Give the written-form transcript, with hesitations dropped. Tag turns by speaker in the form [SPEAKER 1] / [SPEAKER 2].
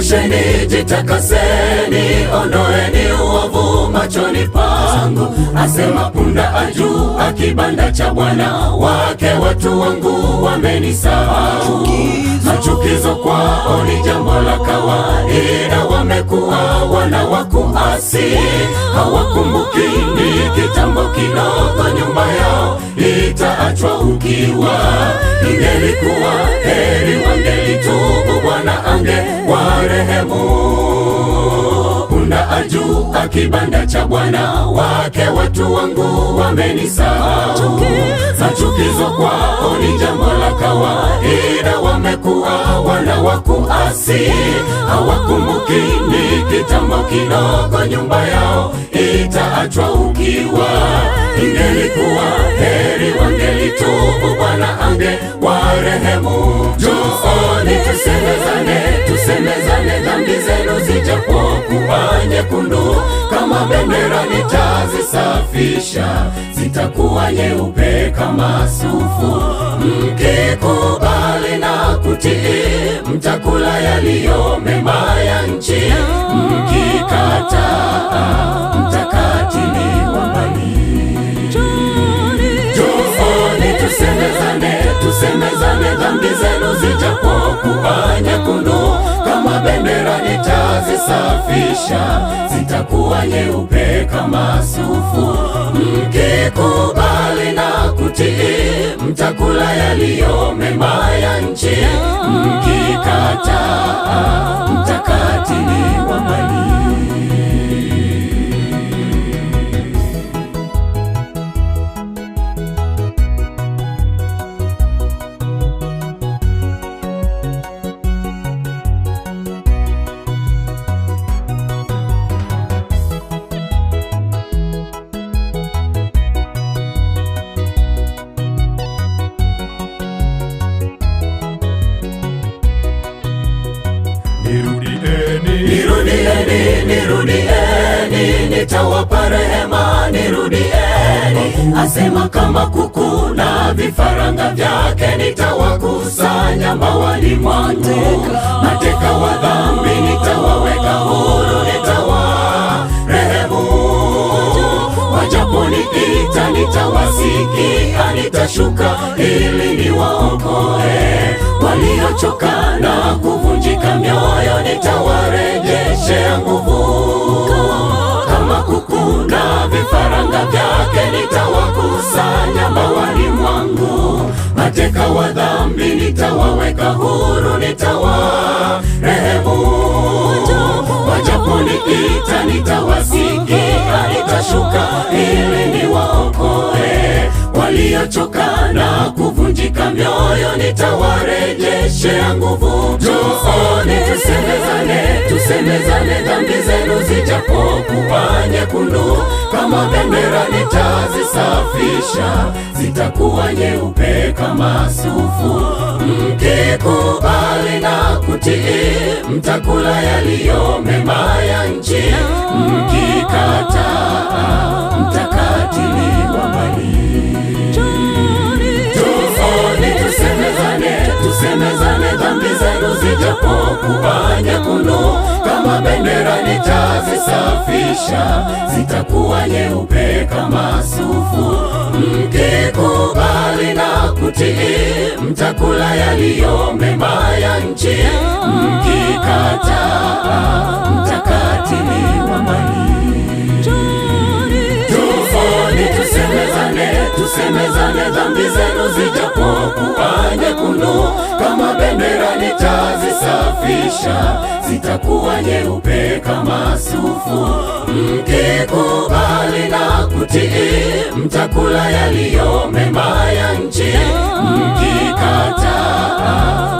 [SPEAKER 1] Jiosheni, jitakaseni, ondoeni uovu machoni pangu, asema punda ajua kibanda cha Bwana wake. Watu wangu wamenisahau, machukizo kwao ni jambo la kawaida. Wamekuwa wana wa kuasi, hawakumbuki ni kitambo kidogo nyumba yao itaachwa ukiwa. Ingelikuwa heri wangelitubu, Bwana angewarehemu. Punda ajua kibanda cha Bwana wake. Watu wangu wamenisahau, machukizo kwao ni jambo la kawaida. Wamekuwa wana wa kuasi, hawakumbuki ni kitambo kidogo nyumba yao itaachwa ukiwa. Ingelikuwa heri wangelitubu, Bwana angewarehemu. Njooni tusemezane, dhambi zenu zijapokuwa nyekundu kama bendera nitazisafisha, zitakuwa nyeupe kama sufu. Mkikubali na kutii, mtakula yaliyo mema ya nchi. Mkikataa, mtakatiliwa mbali. Njooni tusemezane, dhambi zenu zijapokuwa nyekundu kama bendera nitazisafisha, zitakuwa nyeupe kama sufu. Mkikubali na kutii, mtakula yaliyo mema ya nchi. Mkikataa, mtakatiliwa mbali. Nirudieni, nitawapa rehema. Nirudieni, asema kama kuku na vifaranga vyake, nitawakusanya mawani mwangu. Mateka wa dhambi nitawaweka huru, nitawarehemu. Wajaponiita nitawasikia, nitashuka ili niwaokoe. Waliochoka na kuvunjika mioyo nitawarejeshea nguvu. Kama kuku na vifaranga vyake, nitawakusanya mawani mwangu. Mateka wa dhambi nitawaweka huru, nitawarehemu. Wajaponiita nitawasikia, nitashuka ili niwaokoe. Waliochoka na kuvunjika mioyo nitawarejeshea nguvu. Njooni tusemezane, dhambi zenu zijapokuwa nyekundu kama bendera nitazisafisha, zitakuwa nyeupe kama sufu. Mkikubali na kutii, mtakula yaliyo mema ya nchi. Mkikataa, mtakatiliwa mbali. Tusemezane, dhambi zenu zijapokuwa nyekundu kama bendera nitazisafisha, zitakuwa nyeupe kama sufu. Mkikubali na kutii, mtakula yaliyo mema ya nchi. Mkikataa, mtakatiliwa mbali. Tusemezane, dhambi zenu zijapokuwa nyekundu kama bendera nitazisafisha, zitakuwa nyeupe kama sufu. Mkikubali na kutii, mtakula yaliyo mema ya nchi. Mkikataa,